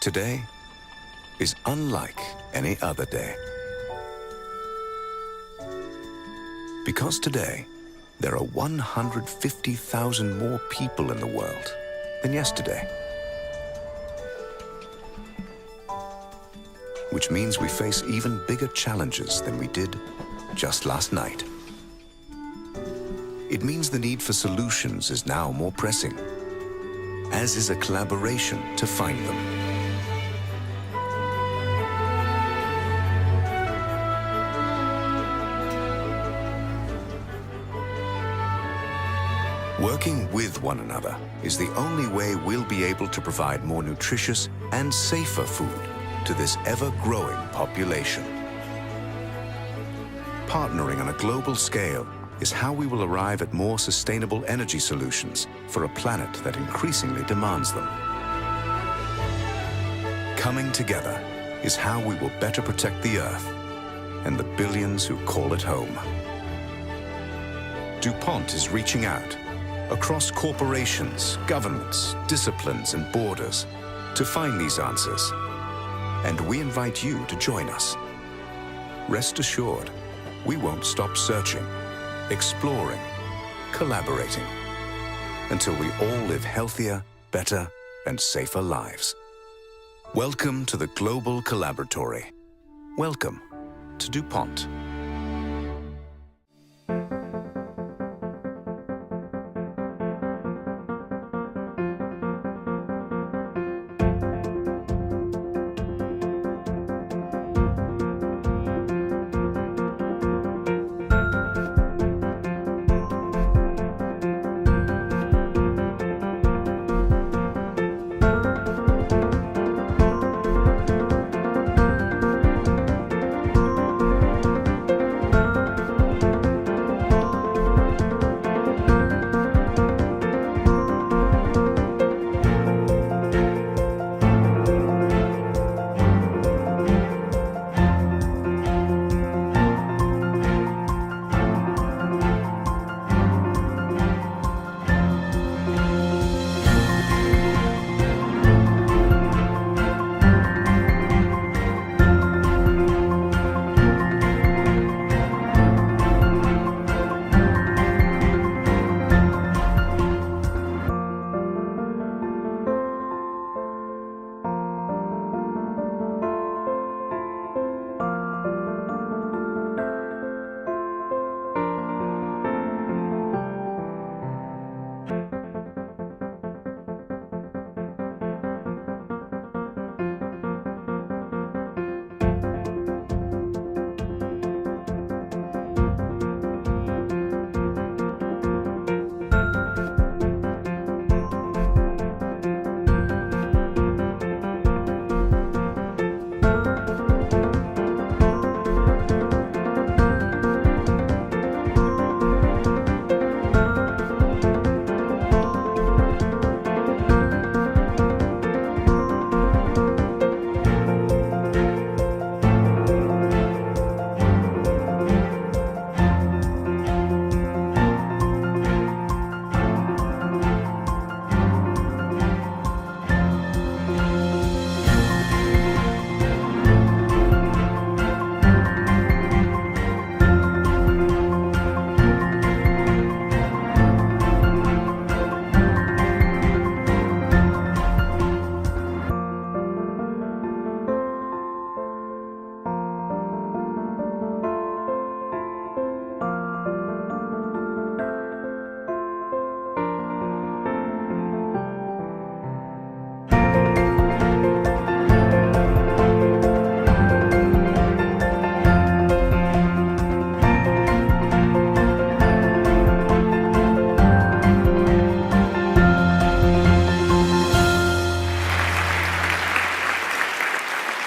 Today is unlike any other day. Because today, there are 150,000 more people in the world than yesterday. Which means we face even bigger challenges than we did just last night. It means the need for solutions is now more pressing, as is a collaboration to find them. Working with one another is the only way we'll be able to provide more nutritious and safer food to this ever-growing population. Partnering on a global scale is how we will arrive at more sustainable energy solutions for a planet that increasingly demands them. Coming together is how we will better protect the Earth and the billions who call it home. DuPont is reaching out across corporations, governments, disciplines, and borders to find these answers. And we invite you to join us. Rest assured, we won't stop searching, exploring, collaborating, until we all live healthier, better, and safer lives. Welcome to the Global Collaboratory. Welcome to DuPont.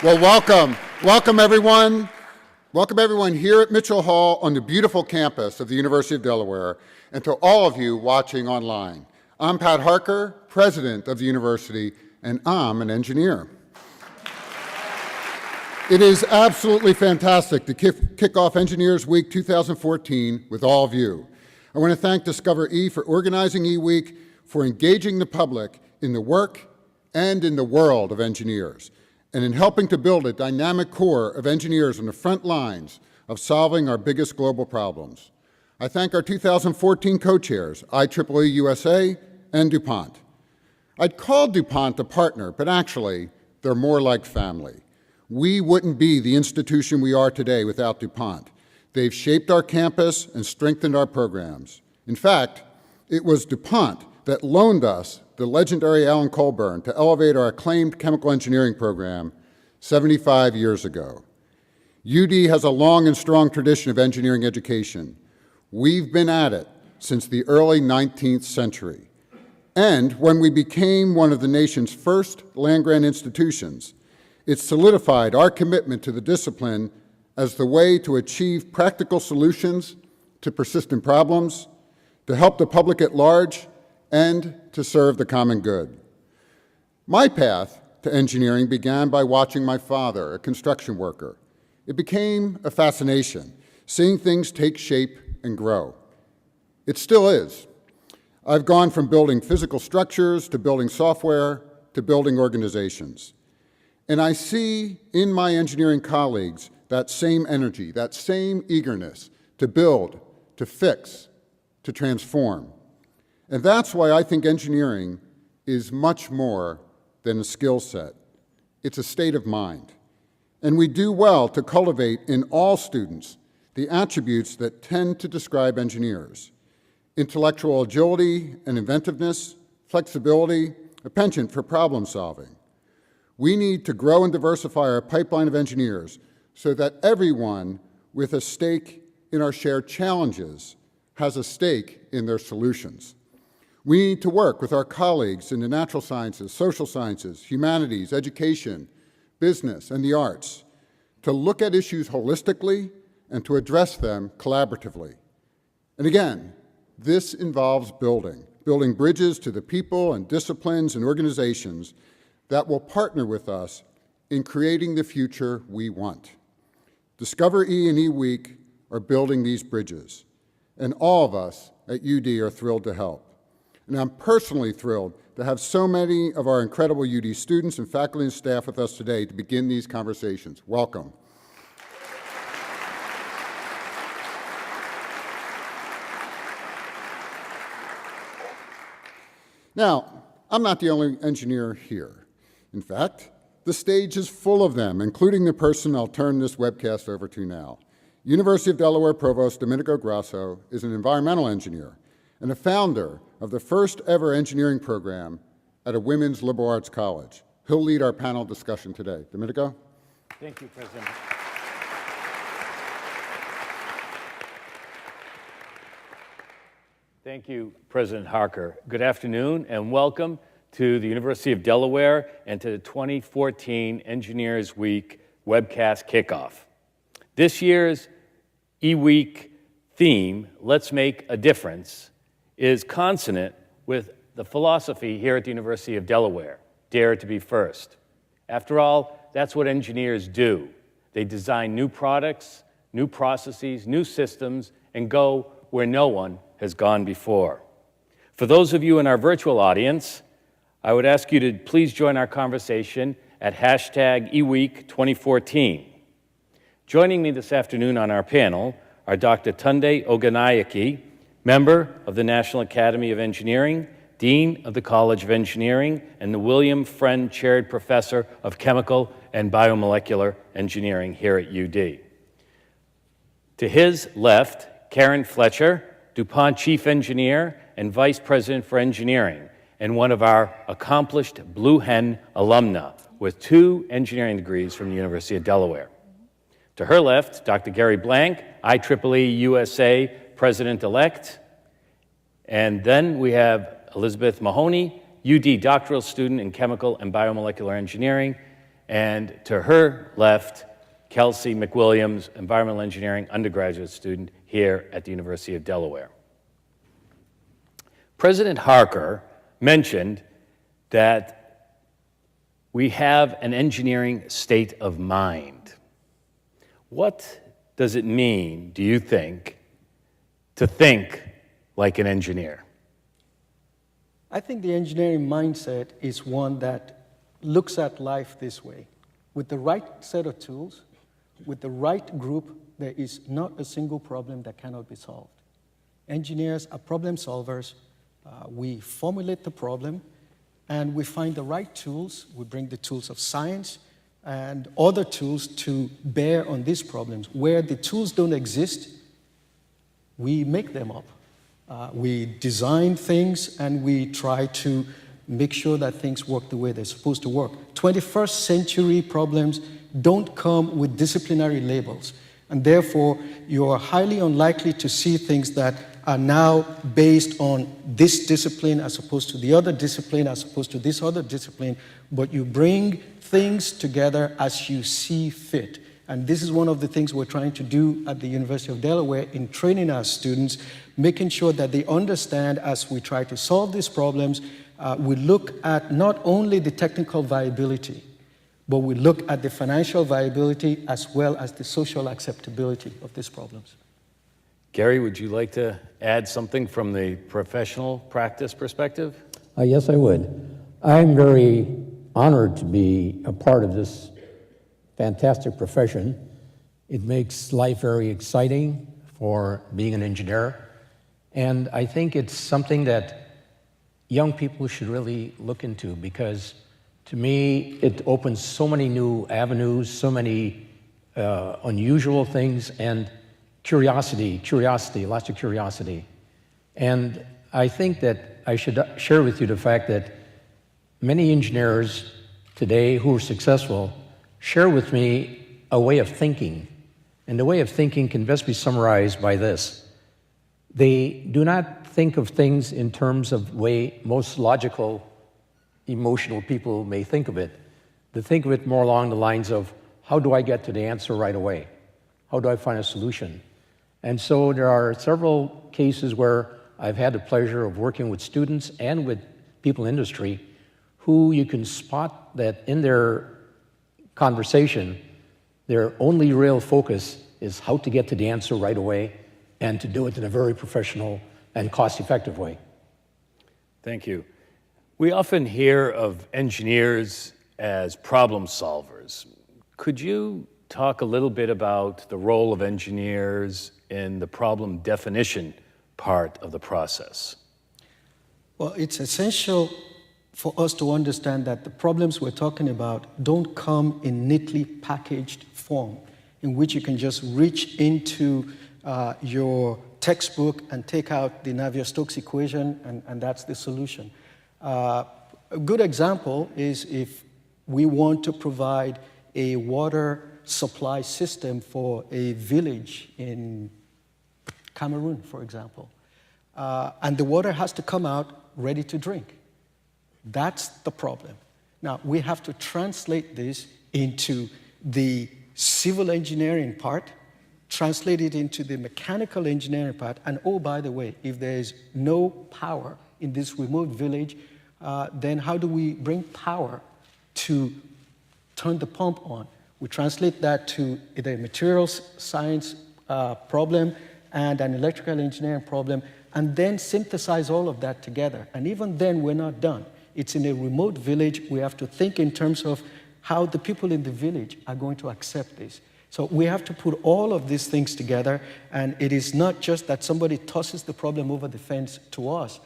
Well, welcome everyone. Welcome everyone here at Mitchell Hall on the beautiful campus of the University of Delaware, and to all of you watching online. I'm Pat Harker, president of the university, and I'm an engineer. It is absolutely fantastic to kick off Engineers Week 2014 with all of you. I want to thank Discover E for organizing eWeek, for engaging the public in the work and in the world of engineers, and in helping to build a dynamic core of engineers on the front lines of solving our biggest global problems. I thank our 2014 co-chairs, IEEE USA and DuPont. I'd call DuPont a partner, but actually, they're more like family. We wouldn't be the institution we are today without DuPont. They've shaped our campus and strengthened our programs. In fact, it was DuPont that loaned us the legendary Alan Colburn to elevate our acclaimed chemical engineering program 75 years ago. UD has a long and strong tradition of engineering education. We've been at it since the early 19th century. And when we became one of the nation's first land-grant institutions, it solidified our commitment to the discipline as the way to achieve practical solutions to persistent problems, to help the public at large, and to serve the common good. My path to engineering began by watching my father, a construction worker. It became a fascination, seeing things take shape and grow. It still is. I've gone from building physical structures to building software to building organizations. And I see in my engineering colleagues that same energy, that same eagerness to build, to fix, to transform. And that's why I think engineering is much more than a skill set. It's a state of mind. And we do well to cultivate in all students the attributes that tend to describe engineers: intellectual agility and inventiveness, flexibility, a penchant for problem solving. We need to grow and diversify our pipeline of engineers so that everyone with a stake in our shared challenges has a stake in their solutions. We need to work with our colleagues in the natural sciences, social sciences, humanities, education, business, and the arts to look at issues holistically and to address them collaboratively. And again, this involves building bridges to the people and disciplines and organizations that will partner with us in creating the future we want. Discover E&E Week are building these bridges, and all of us at UD are thrilled to help. And I'm personally thrilled to have so many of our incredible UD students and faculty and staff with us today to begin these conversations. Welcome. Now, I'm not the only engineer here. In fact, the stage is full of them, including the person I'll turn this webcast over to now. University of Delaware Provost Domenico Grasso is an environmental engineer and a founder of the first ever engineering program at a women's liberal arts college. He'll lead our panel discussion today. Domenico? Thank you, President. Thank you, President Harker. Good afternoon and welcome to the University of Delaware and to the 2014 Engineers Week webcast kickoff. This year's eWeek theme, Let's Make a Difference, is consonant with the philosophy here at the University of Delaware, Dare to be First. After all, that's what engineers do. They design new products, new processes, new systems, and go where no one has gone before. For those of you in our virtual audience, I would ask you to please join our conversation at hashtag eWeek2014. Joining me this afternoon on our panel are Dr. Tunde Ogunnaike, member of the National Academy of Engineering, Dean of the College of Engineering, and the William Friend Chaired Professor of Chemical and Biomolecular Engineering here at UD. To his left, Karen Fletcher, DuPont Chief Engineer and Vice President for Engineering, and one of our accomplished Blue Hen alumna with 2 engineering degrees from the University of Delaware. To her left, Dr. Gary Blank, IEEE USA President-elect. And then we have Elizabeth Mahoney, UD doctoral student in Chemical and Biomolecular Engineering. And to her left, Kelsey McWilliams, Environmental Engineering undergraduate student here at the University of Delaware. President Harker mentioned that we have an engineering state of mind. What does it mean, do you think, to think like an engineer? I think the engineering mindset is one that looks at life this way. With the right set of tools, with the right group, there is not a single problem that cannot be solved. Engineers are problem solvers. We formulate the problem, and we find the right tools. We bring the tools of science and other tools to bear on these problems. Where the tools don't exist, we make them up. We design things, and we try to make sure that things work the way they're supposed to work. 21st century problems don't come with disciplinary labels, and therefore you are highly unlikely to see things that are now based on this discipline as opposed to the other discipline, as opposed to this other discipline, but you bring things together as you see fit. And this is one of the things we're trying to do at the University of Delaware in training our students, making sure that they understand as we try to solve these problems, we look at not only the technical viability, but we look at the financial viability as well as the social acceptability of these problems. Gary, would you like to add something from the professional practice perspective? Yes, I would. I'm very honored to be a part of this fantastic profession. It makes life very exciting for being an engineer, and I think it's something that young people should really look into, because to me it opens so many new avenues, so many unusual things, and curiosity, lots of curiosity. And I think that I should share with you the fact that many engineers today who are successful share with me a way of thinking. And the way of thinking can best be summarized by this. They do not think of things in terms of the way most logical, emotional people may think of it. They think of it more along the lines of, how do I get to the answer right away? How do I find a solution? And so there are several cases where I've had the pleasure of working with students and with people in industry who you can spot that in their conversation, their only real focus is how to get to the answer right away and to do it in a very professional and cost-effective way. Thank you. We often hear of engineers as problem solvers. Could you talk a little bit about the role of engineers in the problem definition part of the process? Well, it's essential for us to understand that the problems we're talking about don't come in neatly packaged form in which you can just reach into your textbook and take out the Navier-Stokes equation and that's the solution. A good example is if we want to provide a water supply system for a village in Cameroon, for example, and the water has to come out ready to drink. That's the problem. Now, we have to translate this into the civil engineering part, translate it into the mechanical engineering part, and oh, by the way, if there is no power in this remote village, then how do we bring power to turn the pump on? We translate that to either a materials science problem and an electrical engineering problem, and then synthesize all of that together. And even then, we're not done. It's in a remote village. We have to think in terms of how the people in the village are going to accept this. So we have to put all of these things together, and it is not just that somebody tosses the problem over the fence to us.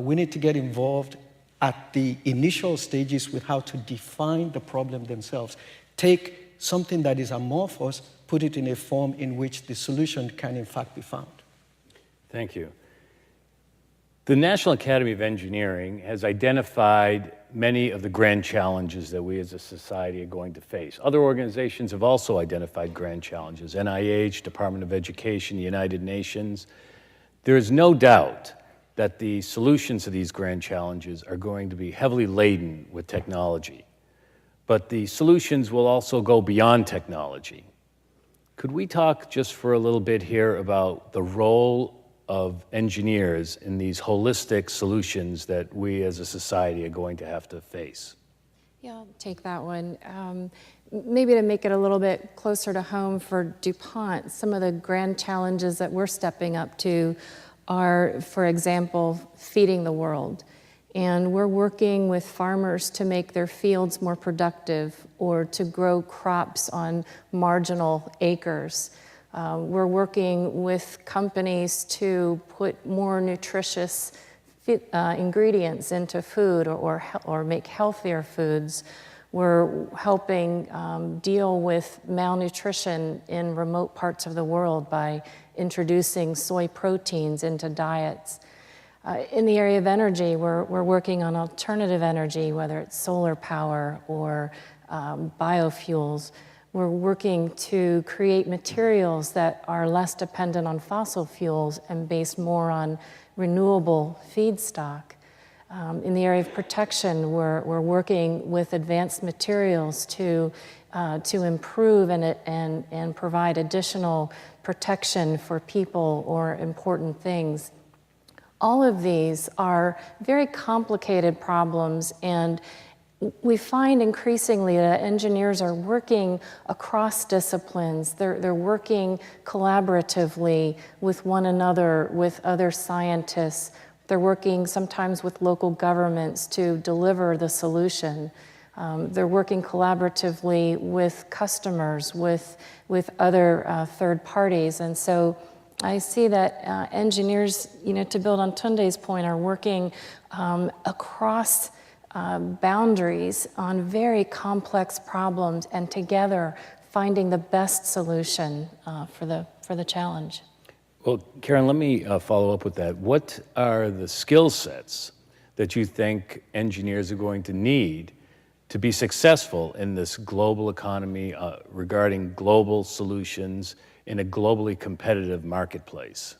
We need to get involved at the initial stages with how to define the problem themselves. Take something that is amorphous, put it in a form in which the solution can in fact be found. Thank you. The National Academy of Engineering has identified many of the grand challenges that we as a society are going to face. Other organizations have also identified grand challenges, NIH, Department of Education, the United Nations. There is no doubt that the solutions to these grand challenges are going to be heavily laden with technology. But the solutions will also go beyond technology. Could we talk just for a little bit here about the role of engineers in these holistic solutions that we as a society are going to have to face? Yeah, I'll take that one. Maybe to make it a little bit closer to home for DuPont, some of the grand challenges that we're stepping up to are, for example, feeding the world. And we're working with farmers to make their fields more productive or to grow crops on marginal acres. We're working with companies to put more nutritious ingredients into food or make healthier foods. We're helping deal with malnutrition in remote parts of the world by introducing soy proteins into diets. In the area of energy, we're working on alternative energy, whether it's solar power or biofuels. We're working to create materials that are less dependent on fossil fuels and based more on renewable feedstock. In the area of protection, we're working with advanced materials to improve and provide additional protection for people or important things. All of these are very complicated problems, and we find increasingly that engineers are working across disciplines. They're working collaboratively with one another, with other scientists. They're working sometimes with local governments to deliver the solution. They're working collaboratively with customers, with other third parties, and so I see that engineers, to build on Tunde's point, are working across boundaries on very complex problems and together finding the best solution for the challenge. Well, Karen, let me follow up with that. What are the skill sets that you think engineers are going to need to be successful in this global economy regarding global solutions in a globally competitive marketplace?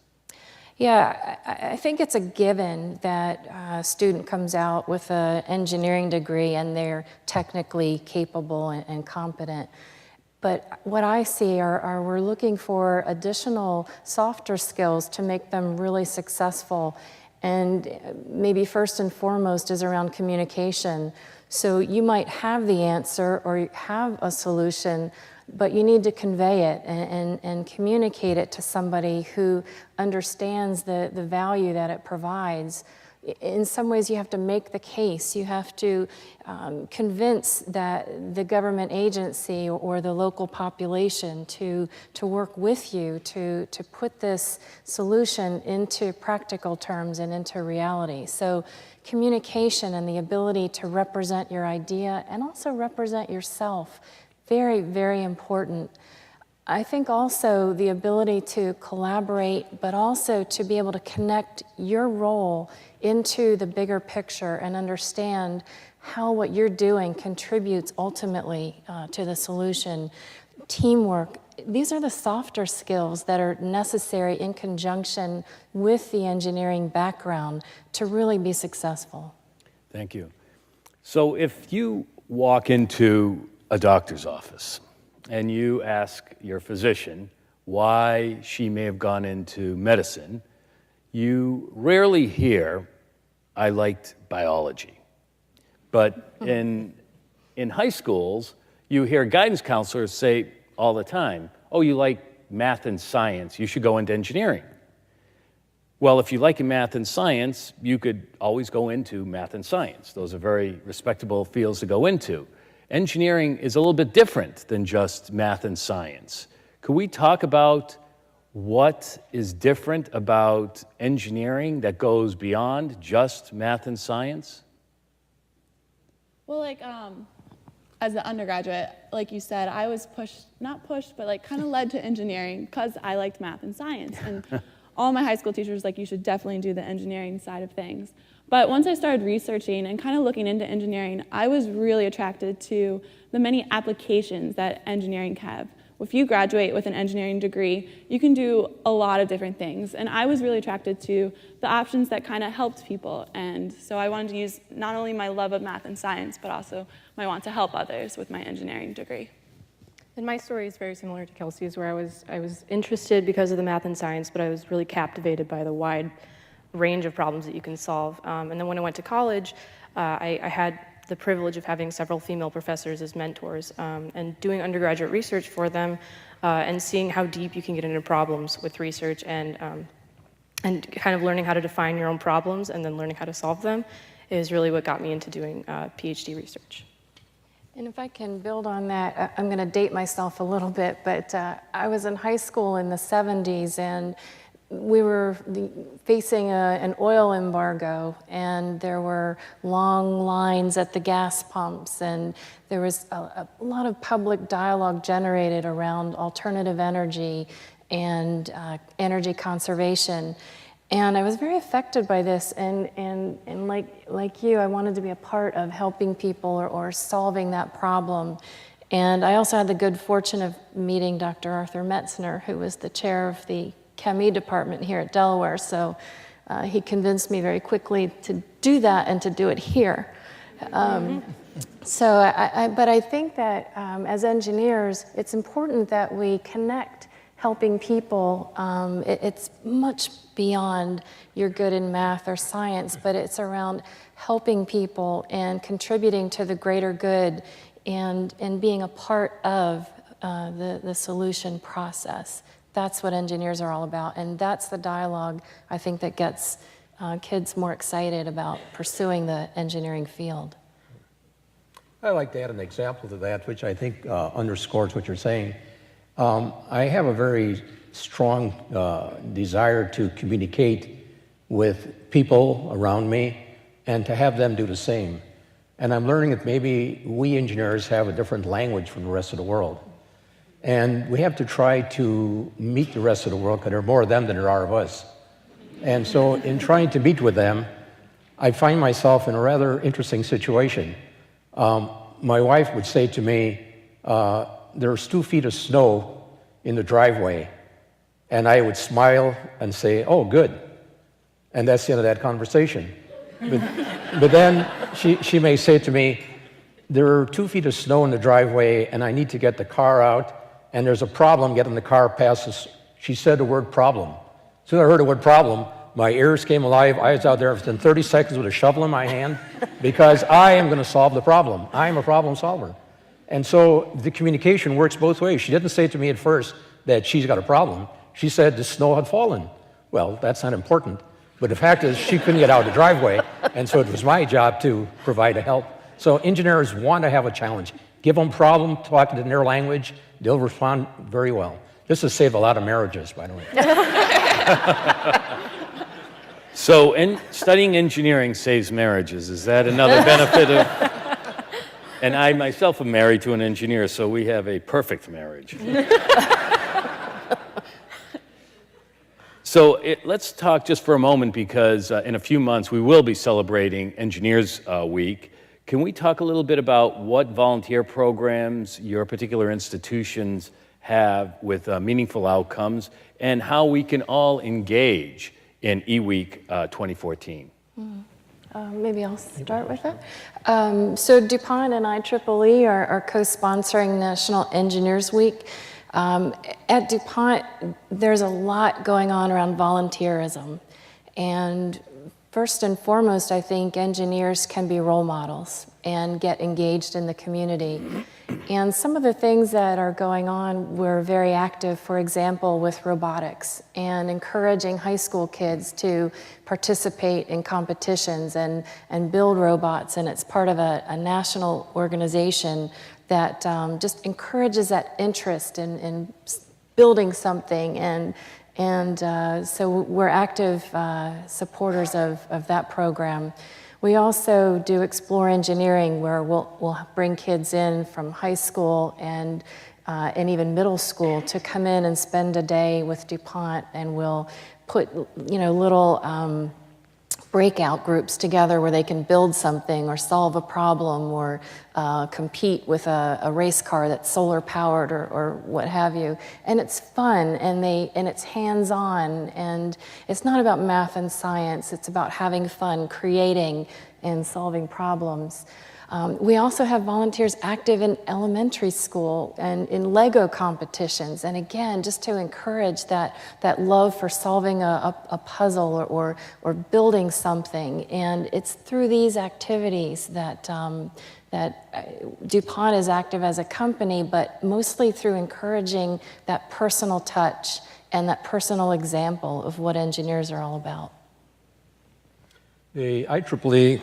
Yeah, I think it's a given that a student comes out with an engineering degree and they're technically capable and competent. But what I see are we're looking for additional softer skills to make them really successful. And maybe first and foremost is around communication. So you might have the answer or have a solution, but you need to convey it and communicate it to somebody who understands the value that it provides. In some ways, you have to make the case. You have to convince that the government agency or the local population to work with you to put this solution into practical terms and into reality. So communication and the ability to represent your idea and also represent yourself, very, very important. I think also the ability to collaborate, but also to be able to connect your role into the bigger picture and understand how what you're doing contributes ultimately to the solution. Teamwork, these are the softer skills that are necessary in conjunction with the engineering background to really be successful. Thank you. So if you walk into a doctor's office and you ask your physician why she may have gone into medicine, you rarely hear, "I liked biology." But in high schools, you hear guidance counselors say all the time, "Oh, you like math and science, you should go into engineering." Well, if you like math and science, you could always go into math and science. Those are very respectable fields to go into. Engineering is a little bit different than just math and science. Could we talk about what is different about engineering that goes beyond just math and science? Well, as an undergraduate, like you said, I was not pushed, but kind of led to engineering because I liked math and science. And all my high school teachers were like, you should definitely do the engineering side of things. But once I started researching and kind of looking into engineering, I was really attracted to the many applications that engineering can have. If you graduate with an engineering degree, you can do a lot of different things. And I was really attracted to the options that kind of helped people. And so I wanted to use not only my love of math and science, but also my want to help others with my engineering degree. And my story is very similar to Kelsey's, where I was interested because of the math and science, but I was really captivated by the wide range of problems that you can solve. And then when I went to college, I had the privilege of having several female professors as mentors and doing undergraduate research for them and seeing how deep you can get into problems with research and kind of learning how to define your own problems and then learning how to solve them. is really what got me into doing PhD research. And if I can build on that, I'm going to date myself a little bit, but I was in high school in the 70s, and we were facing an oil embargo, and there were long lines at the gas pumps, and there was a lot of public dialogue generated around alternative energy and energy conservation. And I was very affected by this, and like you, I wanted to be a part of helping people or solving that problem. And I also had the good fortune of meeting Dr. Arthur Metzner, who was the chair of the Chemie department here at Delaware. So he convinced me very quickly to do that and to do it here. But I think that as engineers, it's important that we connect helping people. It's much beyond you're good in math or science, but it's around helping people and contributing to the greater good and being a part of the solution process. That's what engineers are all about, and that's the dialogue, I think, that gets kids more excited about pursuing the engineering field. I'd like to add an example to that, which I think underscores what you're saying. I have a very strong desire to communicate with people around me and to have them do the same. And I'm learning that maybe we engineers have a different language from the rest of the world. And we have to try to meet the rest of the world, because there are more of them than there are of us. And so in trying to meet with them, I find myself in a rather interesting situation. My wife would say to me, there's 2 feet of snow in the driveway. And I would smile and say, oh, good. And that's the end of that conversation. But then she may say to me, there are 2 feet of snow in the driveway, and I need to get the car out, and there's a problem getting the car past this. She said the word problem. As soon as I heard the word problem, my ears came alive. I was out there within 30 seconds with a shovel in my hand, because I am going to solve the problem. I am a problem solver. And so the communication works both ways. She didn't say to me at first that she's got a problem. She said the snow had fallen. Well, that's not important. But the fact is, she couldn't get out of the driveway, and so it was my job to provide a help. So engineers want to have a challenge. Give them a problem, talk in their language, they'll respond very well. This has saved a lot of marriages, by the way. So studying engineering saves marriages. Is that another benefit of... And I myself am married to an engineer, so we have a perfect marriage. So let's talk just for a moment, because in a few months we will be celebrating Engineers Week. Can we talk a little bit about what volunteer programs your particular institutions have with meaningful outcomes, and how we can all engage in eWeek 2014? Maybe I'll start with that. So DuPont and IEEE are co-sponsoring National Engineers Week. At DuPont, there's a lot going on around volunteerism. And first and foremost, I think engineers can be role models and get engaged in the community. And some of the things that are going on, we're very active, for example, with robotics and encouraging high school kids to participate in competitions and build robots. And it's part of a national organization that just encourages that interest in building something. And so we're active supporters of that program. We also do Explore Engineering, where we'll bring kids in from high school and even middle school to come in and spend a day with DuPont, and we'll put little breakout groups together where they can build something or solve a problem or compete with a race car that's solar powered or what have you. And it's fun, and it's hands-on, and it's not about math and science, it's about having fun, creating and solving problems. We also have volunteers active in elementary school and in Lego competitions. And again, just to encourage that love for solving a puzzle or building something. And it's through these activities that DuPont is active as a company, but mostly through encouraging that personal touch and that personal example of what engineers are all about. The IEEE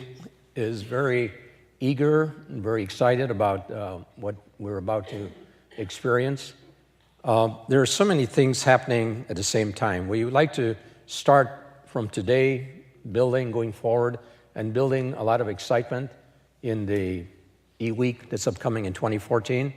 is very eager and very excited about what we're about to experience. There are so many things happening at the same time. We would like to start from today, building, going forward, and building a lot of excitement in the E-Week that's upcoming in 2014.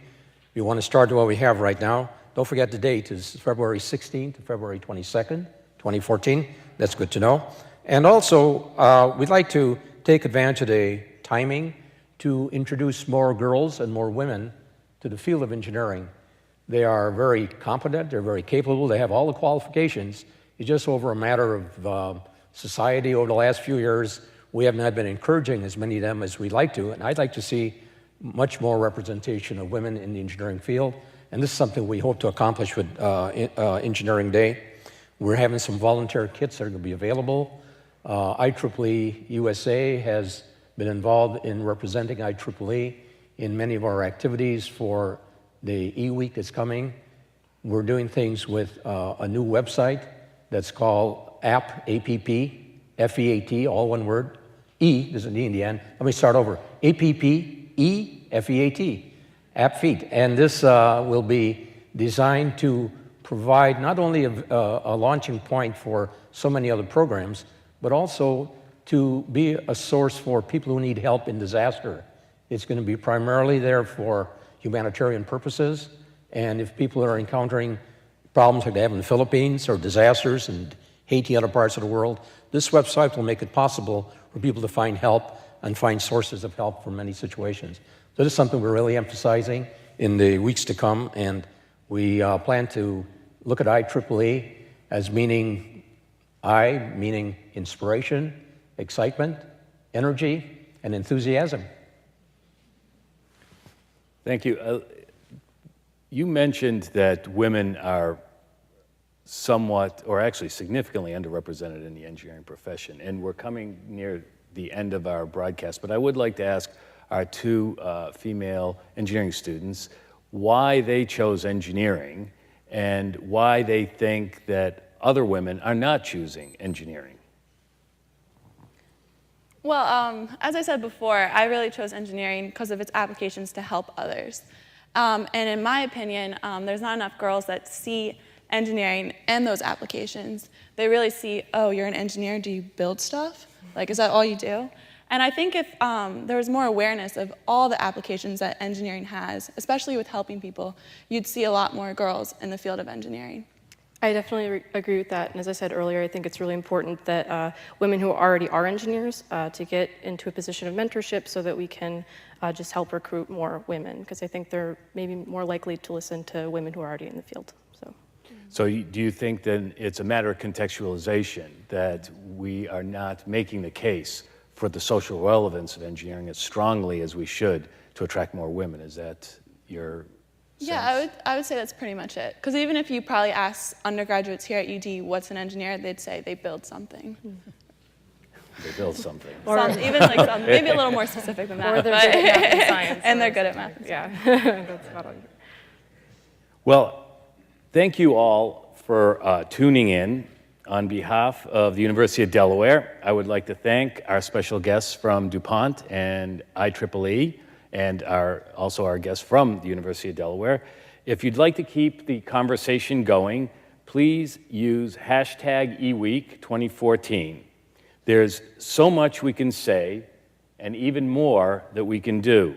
We want to start what we have right now. Don't forget the date is February 16th to February 22nd, 2014. That's good to know. And also, we'd like to take advantage of the timing to introduce more girls and more women to the field of engineering. They are very competent, they're very capable, they have all the qualifications. It's just over a matter of society over the last few years, we have not been encouraging as many of them as we'd like to, and I'd like to see much more representation of women in the engineering field, and this is something we hope to accomplish with Engineering Day. We're having some volunteer kits that are going to be available. IEEE USA has been involved in representing IEEE in many of our activities for the E-Week that's coming. We're doing things with a new website that's called APP, F-E-A-T, all one word. E, there's an E in the end. Let me start over. A-P-P-E, F-E-A-T, AppFeet. And this will be designed to provide not only a launching point for so many other programs, but also to be a source for people who need help in disaster. It's going to be primarily there for humanitarian purposes, and if people are encountering problems like they have in the Philippines or disasters in Haiti and other parts of the world, this website will make it possible for people to find help and find sources of help for many situations. So this is something we're really emphasizing in the weeks to come, and we plan to look at IEEE as meaning inspiration, excitement, energy, and enthusiasm. Thank you. You mentioned that women are somewhat, or actually significantly underrepresented in the engineering profession, and we're coming near the end of our broadcast, but I would like to ask our two female engineering students why they chose engineering and why they think that other women are not choosing engineering. Well, as I said before, I really chose engineering because of its applications to help others. And in my opinion, there's not enough girls that see engineering and those applications. They really see, oh, you're an engineer, do you build stuff? Like, is that all you do? And I think if there was more awareness of all the applications that engineering has, especially with helping people, you'd see a lot more girls in the field of engineering. I definitely agree with that. And as I said earlier, I think it's really important that women who already are engineers to get into a position of mentorship so that we can just help recruit more women, because I think they're maybe more likely to listen to women who are already in the field. So do you think then it's a matter of contextualization that we are not making the case for the social relevance of engineering as strongly as we should to attract more women? Is that your sense? Yeah, I would say that's pretty much it. Because even if you probably ask undergraduates here at UD what's an engineer, they'd say they build something. They build something. Even like something, maybe a little more specific than that. Or they're good at math and science. And they're good at math and science. science. Yeah, that's about all. Well, thank you all for tuning in. On behalf of the University of Delaware, I would like to thank our special guests from DuPont and IEEE, and also our guests from the University of Delaware. If you'd like to keep the conversation going, please use hashtag eWeek 2014. There's so much we can say, and even more that we can do.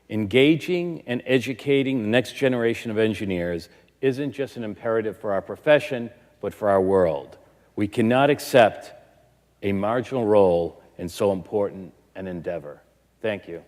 Engaging and educating the next generation of engineers isn't just an imperative for our profession, but for our world. We cannot accept a marginal role in so important an endeavor. Thank you.